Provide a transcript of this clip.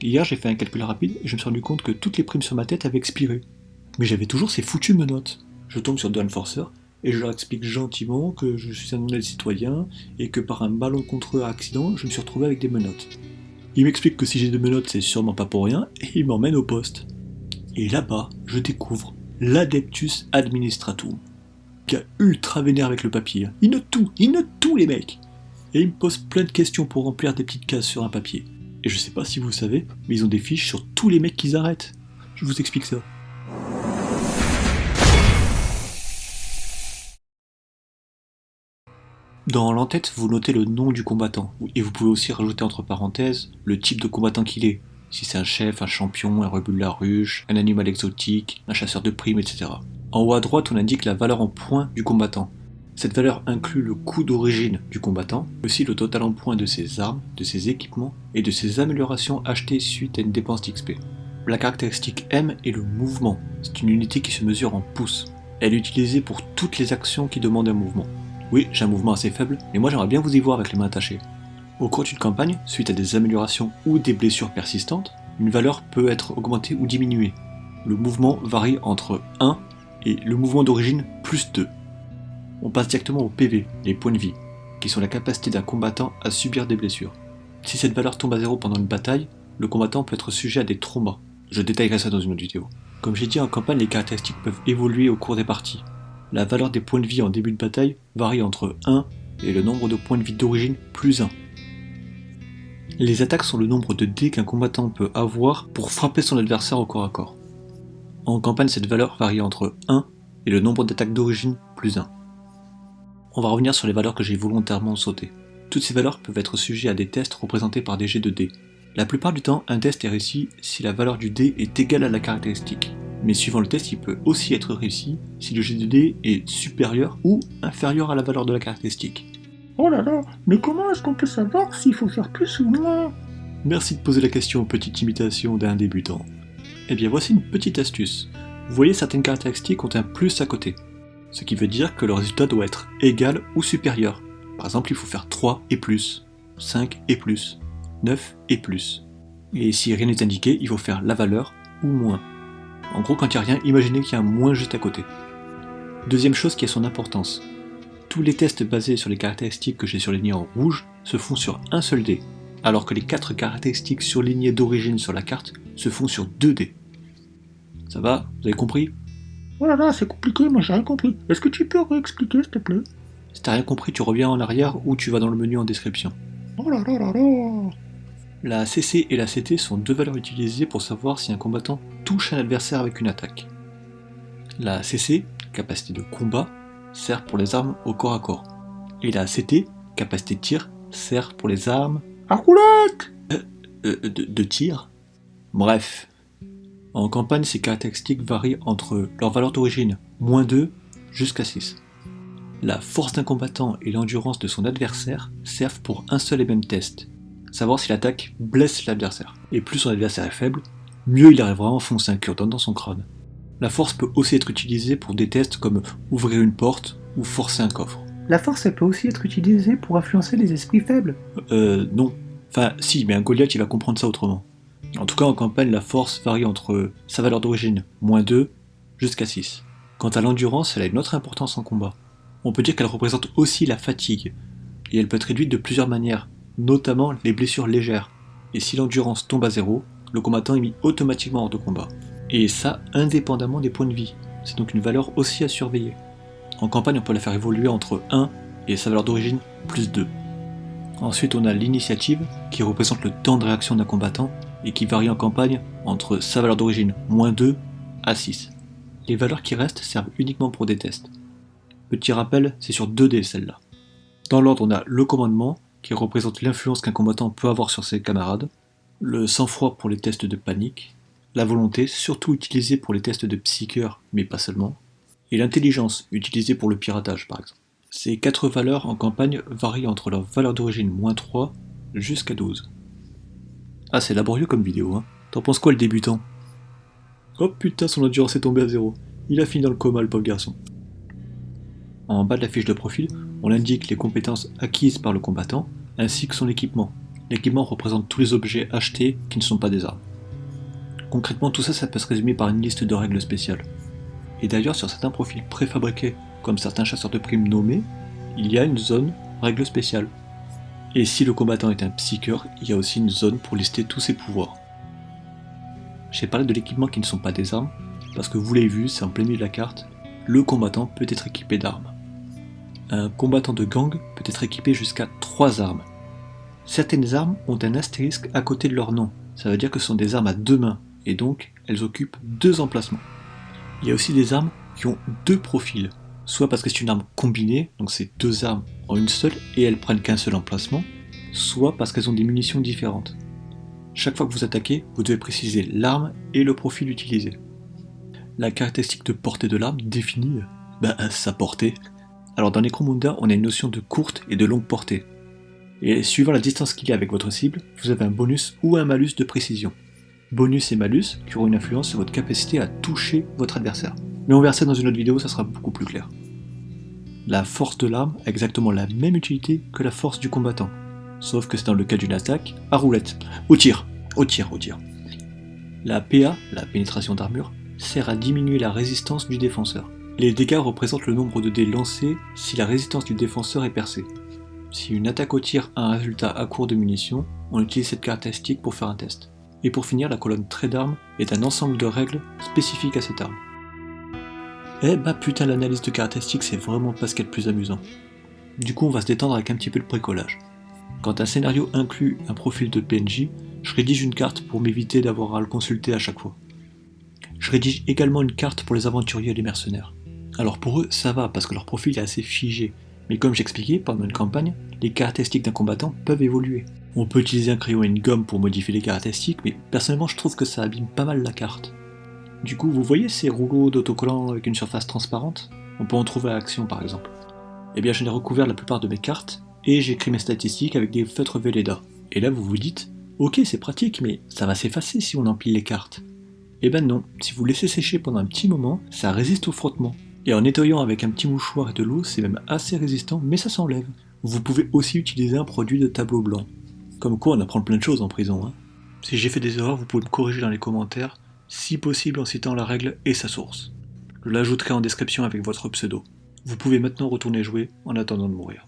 Hier j'ai fait un calcul rapide et je me suis rendu compte que toutes les primes sur ma tête avaient expiré. Mais j'avais toujours ces foutues menottes. Je tombe sur deux renforceurs et je leur explique gentiment que je suis un honnête citoyen et que par un malencontreux accident, je me suis retrouvé avec des menottes. Ils m'expliquent que si j'ai des menottes, c'est sûrement pas pour rien et ils m'emmènent au poste. Et là-bas, je découvre l'Adeptus Administratum, qui est ultra vénère avec le papier. Ils notent tout les mecs. Et ils me posent plein de questions pour remplir des petites cases sur un papier. Et je sais pas si vous savez, mais ils ont des fiches sur tous les mecs qu'ils arrêtent. Je vous explique ça. Dans l'entête, vous notez le nom du combattant, et vous pouvez aussi rajouter entre parenthèses le type de combattant qu'il est, si c'est un chef, un champion, un rebut de la ruche, un animal exotique, un chasseur de primes, etc. En haut à droite, on indique la valeur en points du combattant. Cette valeur inclut le coût d'origine du combattant, aussi le total en points de ses armes, de ses équipements et de ses améliorations achetées suite à une dépense d'XP. La caractéristique M est le mouvement, c'est une unité qui se mesure en pouces. Elle est utilisée pour toutes les actions qui demandent un mouvement. Oui, j'ai un mouvement assez faible, mais moi j'aimerais bien vous y voir avec les mains attachées. Au cours d'une campagne, suite à des améliorations ou des blessures persistantes, une valeur peut être augmentée ou diminuée. Le mouvement varie entre 1 et le mouvement d'origine plus 2. On passe directement au PV, les points de vie, qui sont la capacité d'un combattant à subir des blessures. Si cette valeur tombe à 0 pendant une bataille, le combattant peut être sujet à des traumas. Je détaillerai ça dans une autre vidéo. Comme j'ai dit en campagne, les caractéristiques peuvent évoluer au cours des parties. La valeur des points de vie en début de bataille varie entre 1 et le nombre de points de vie d'origine plus 1. Les attaques sont le nombre de dés qu'un combattant peut avoir pour frapper son adversaire au corps à corps. En campagne, cette valeur varie entre 1 et le nombre d'attaques d'origine plus 1. On va revenir sur les valeurs que j'ai volontairement sautées. Toutes ces valeurs peuvent être sujets à des tests représentés par des jets de dés. La plupart du temps, un test est réussi si la valeur du dé est égale à la caractéristique. Mais suivant le test, il peut aussi être réussi si le jet de dés est supérieur ou inférieur à la valeur de la caractéristique. Oh là là, mais comment est-ce qu'on peut savoir s'il faut faire plus ou moins? Merci de poser la question, petite imitation d'un débutant. Eh bien voici une petite astuce. Vous voyez, certaines caractéristiques ont un plus à côté, ce qui veut dire que le résultat doit être égal ou supérieur. Par exemple, il faut faire 3 et plus, 5 et plus, 9 et plus. Et si rien n'est indiqué, il faut faire la valeur ou moins. En gros, quand il n'y a rien, imaginez qu'il y a un moins juste à côté. Deuxième chose qui a son importance. Tous les tests basés sur les caractéristiques que j'ai surlignées en rouge se font sur un seul dé, alors que les 4 caractéristiques surlignées d'origine sur la carte se font sur 2 dés. Ça va? Vous avez compris? Oh là là, c'est compliqué, moi j'ai rien compris. Est-ce que tu peux réexpliquer, s'il te plaît? Si t'as rien compris, tu reviens en arrière ou tu vas dans le menu en description. Oh là là là là. La CC et la CT sont deux valeurs utilisées pour savoir si un combattant touche un adversaire avec une attaque. La CC, capacité de combat, sert pour les armes au corps à corps. Et la CT, capacité de tir, sert pour les armes À roulette! de tir. Bref. En campagne, ces caractéristiques varient entre leur valeur d'origine, -2, jusqu'à 6. La force d'un combattant et l'endurance de son adversaire servent pour un seul et même test, savoir si l'attaque blesse l'adversaire. Et plus son adversaire est faible, mieux il arrivera à enfoncer un cure-dent dans son crâne. La force peut aussi être utilisée pour des tests comme ouvrir une porte ou forcer un coffre. La force, elle peut aussi être utilisée pour influencer les esprits faibles. Non. Enfin, si, mais un Goliath, il va comprendre ça autrement. En tout cas, en campagne, la force varie entre sa valeur d'origine, -2, jusqu'à 6. Quant à l'endurance, elle a une autre importance en combat. On peut dire qu'elle représente aussi la fatigue, et elle peut être réduite de plusieurs manières, notamment les blessures légères. Et si l'endurance tombe à 0, le combattant est mis automatiquement hors de combat. Et ça, indépendamment des points de vie. C'est donc une valeur aussi à surveiller. En campagne, on peut la faire évoluer entre 1 et sa valeur d'origine plus 2. Ensuite, on a l'initiative, qui représente le temps de réaction d'un combattant, et qui varie en campagne entre sa valeur d'origine, -2, à 6. Les valeurs qui restent servent uniquement pour des tests. Petit rappel, c'est sur 2 dés celle-là. Dans l'ordre, on a le commandement, qui représente l'influence qu'un combattant peut avoir sur ses camarades, le sang-froid pour les tests de panique, la volonté, surtout utilisée pour les tests de psycheur, mais pas seulement, et l'intelligence, utilisée pour le piratage par exemple. Ces 4 valeurs en campagne varient entre leur valeur d'origine -3 jusqu'à 12. Ah, c'est laborieux comme vidéo, hein. T'en penses quoi le débutant? Oh putain, son endurance est tombée à 0. Il a fini dans le coma, le pauvre garçon. En bas de la fiche de profil, on indique les compétences acquises par le combattant, ainsi que son équipement. L'équipement représente tous les objets achetés qui ne sont pas des armes. Concrètement, tout ça, ça peut se résumer par une liste de règles spéciales. Et d'ailleurs, sur certains profils préfabriqués, comme certains chasseurs de primes nommés, il y a une zone règles spéciales. Et si le combattant est un psycheur, il y a aussi une zone pour lister tous ses pouvoirs. J'ai parlé de l'équipement qui ne sont pas des armes, parce que vous l'avez vu, c'est en plein milieu de la carte, le combattant peut être équipé d'armes. Un combattant de gang peut être équipé jusqu'à 3 armes. Certaines armes ont un astérisque à côté de leur nom, ça veut dire que ce sont des armes à 2 mains, et donc elles occupent 2 emplacements. Il y a aussi des armes qui ont 2 profils, soit parce que c'est une arme combinée, donc c'est 2 armes en une seule et elles prennent qu'un seul emplacement, soit parce qu'elles ont des munitions différentes. Chaque fois que vous attaquez, vous devez préciser l'arme et le profil utilisé. La caractéristique de portée de l'arme définit sa portée. Alors dans Necromunda, on a une notion de courte et de longue portée. Et suivant la distance qu'il y a avec votre cible, vous avez un bonus ou un malus de précision. Bonus et malus qui auront une influence sur votre capacité à toucher votre adversaire. Mais on verra ça dans une autre vidéo, ça sera beaucoup plus clair. La force de l'arme a exactement la même utilité que la force du combattant. Sauf que c'est dans le cas d'une attaque à roulette. Au tir. La PA, la pénétration d'armure, sert à diminuer la résistance du défenseur. Les dégâts représentent le nombre de dés lancés si la résistance du défenseur est percée. Si une attaque au tir a un résultat à court de munitions, on utilise cette caractéristique pour faire un test. Et pour finir, la colonne trait d'armes est un ensemble de règles spécifiques à cette arme. Putain, l'analyse de caractéristiques, c'est vraiment pas ce qu'il y a de plus amusant. Du coup, on va se détendre avec un petit peu de bricolage. Quand un scénario inclut un profil de PNJ, je rédige une carte pour m'éviter d'avoir à le consulter à chaque fois. Je rédige également une carte pour les aventuriers et les mercenaires. Alors pour eux, ça va, parce que leur profil est assez figé, mais comme j'expliquais, pendant une campagne, les caractéristiques d'un combattant peuvent évoluer. On peut utiliser un crayon et une gomme pour modifier les caractéristiques, mais personnellement je trouve que ça abîme pas mal la carte. Du coup, vous voyez ces rouleaux d'autocollants avec une surface transparente? On peut en trouver à Action par exemple. Eh bien, je n'ai recouvert la plupart de mes cartes, et j'écris mes statistiques avec des feutres Velleda. Et là vous vous dites, ok c'est pratique, mais ça va s'effacer si on empile les cartes. Eh ben non, si vous laissez sécher pendant un petit moment, ça résiste au frottement. Et en nettoyant avec un petit mouchoir et de l'eau, c'est même assez résistant, mais ça s'enlève. Vous pouvez aussi utiliser un produit de tableau blanc. Comme quoi on apprend plein de choses en prison, hein. Si j'ai fait des erreurs, vous pouvez me corriger dans les commentaires, si possible en citant la règle et sa source. Je l'ajouterai en description avec votre pseudo. Vous pouvez maintenant retourner jouer en attendant de mourir.